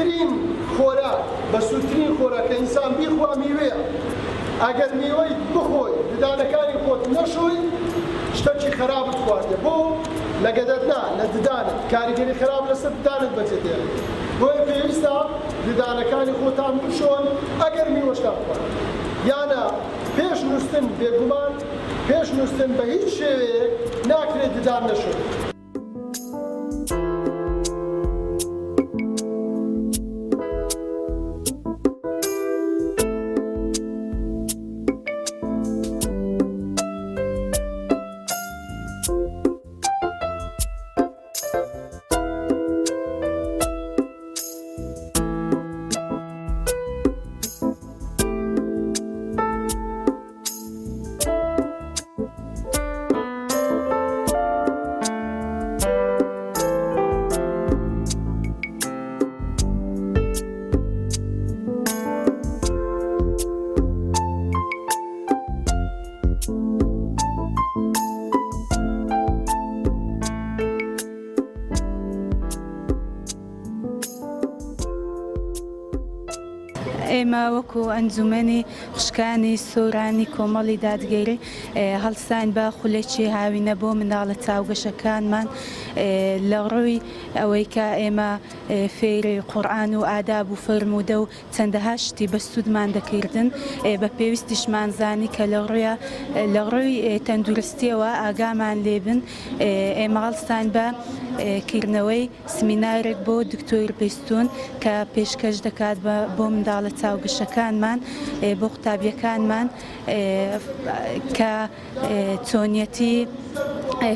باشترین خۆراک بە سووترین خۆراک کە ئینسان بیخوا میوەیە ئەگەر میوەی بخۆی ددانەکانی خۆت نەشۆی شتێکی خراپت خواردێ بۆ لەگەدەتنا لە ددانت کاریگەری خراپ لەسەر ددانت بەجێدێنێت بۆیە پێویستە ددانەکانی خۆتان بشۆن ئەگەر میوەشتان بخۆن یانە پێش نووسن بێگومان پێش نووسن بە هیچ شێوەیەک ناکرێت ددان نەشۆن. ئێمە وەکو ئەنجومەنی خوشکانی سۆرانی کۆمەڵی دادگەری هەڵسان بە خولێکی هاوینە بۆ منداڵە چاوگەشەکانمان لە ڕووی ئەوەی کە ئێمە فێری قورئان و ئاداب و فەرموودە و چەندەها شتی بە سوودمان دەکردن بە پێویستیشمان زانی کە لە ڕووی تەندروستیەوە ئاگامان لێبن ئێمە هەڵسان بە کردنەوەی سمینارێک بۆ دکتۆر پێستون کە پێشکەش دەکات بۆ منداڵە چاوگەشەکانمان بۆ قوتابیەکانمان کە چۆنیەتی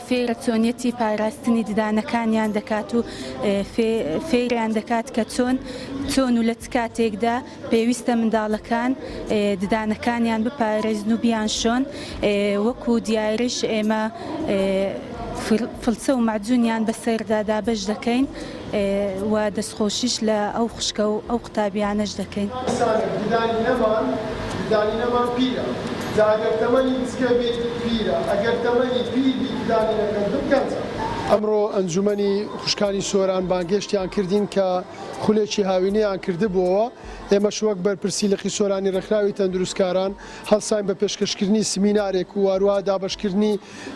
فێرە چۆنیەتی پاراستنی ددانەکانیان دەکات و فێریان دەکات کە چۆن و لە چ کاتێکدا پێویستە منداڵەکان ددانەکانیان بپارێزن و بیان شۆن وەکو دیاریش ئێمە فڵچە و معجونیان بەسەردا دابەش دەکەین و دەستخۆشیش لە ئەو خوشکە و ئەو قوتابیانەش دەکەین. ددانی نەمان پیرە ئەگەر تەمەنی بچکە بێت پیرە ئەگەر تەمەنی پیر بی ددانی نەکردن گەنجە. ئەمڕۆ ئەنجومەنی خوشکانی سۆران بانگێشتیان کردین کە خولێکی هاوینەیان کردبووەوە ئێمەش وەک بەرپرسی لقی سۆرانی ڕێکخراوی تەندروستکاران هەڵساین بە پێشکەشکردنی سمینارێک و وارووا دابەشکردنی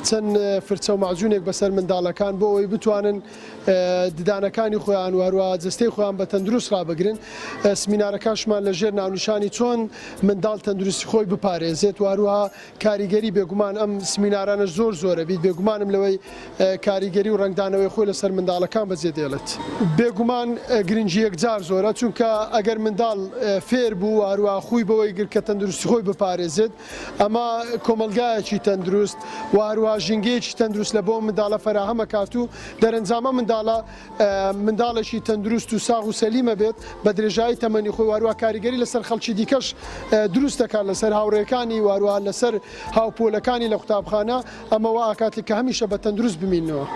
چەند فرچە و معجونێک بەسەر منداڵەکان بۆ ئەوەی بتوانن ددانەکانی خۆیان وارووا جستەی خۆیان بە تەندروست ڕابگرن. سمینارەکانشمان لەژێر ناونیشانی چۆن منداڵ تەندروستی خۆی بپارێزێت وارووا کاریگەری بێگومان ئەم سمینارانە زۆرە بیت بێگومانم لەوەی کاریگەری و ڕنگدانەوەی خۆی لەسەر منداڵەکان بەجێدێڵێت. بێگومان گرنگی یەکجار زۆرە چونکە ئەگەر منداڵ فێر بوو وارووا خۆی بەوەی گر کە تەندروستی خۆی بپارێزێت ئەمە کۆمەلگایەکی تەندروست وارووا ژینگەیەکی تەندروست لە بۆ منداڵە فەراهەمە کات و دەرەنجامە منداڵێکی تەندروست و ساغ و سەلیمە بێت بە درێژایی تەمەنی خۆی وارووا کاریگەری لەسەر خەڵکی دیکەش دروست دەکات لەسەر هاوڕێکانی وارووا لەسەر هاوپۆلەکانی لە قوتابخانە ئەمەوە ئاکاتێک کە هەمیشە بە تەندروست بمینەوە.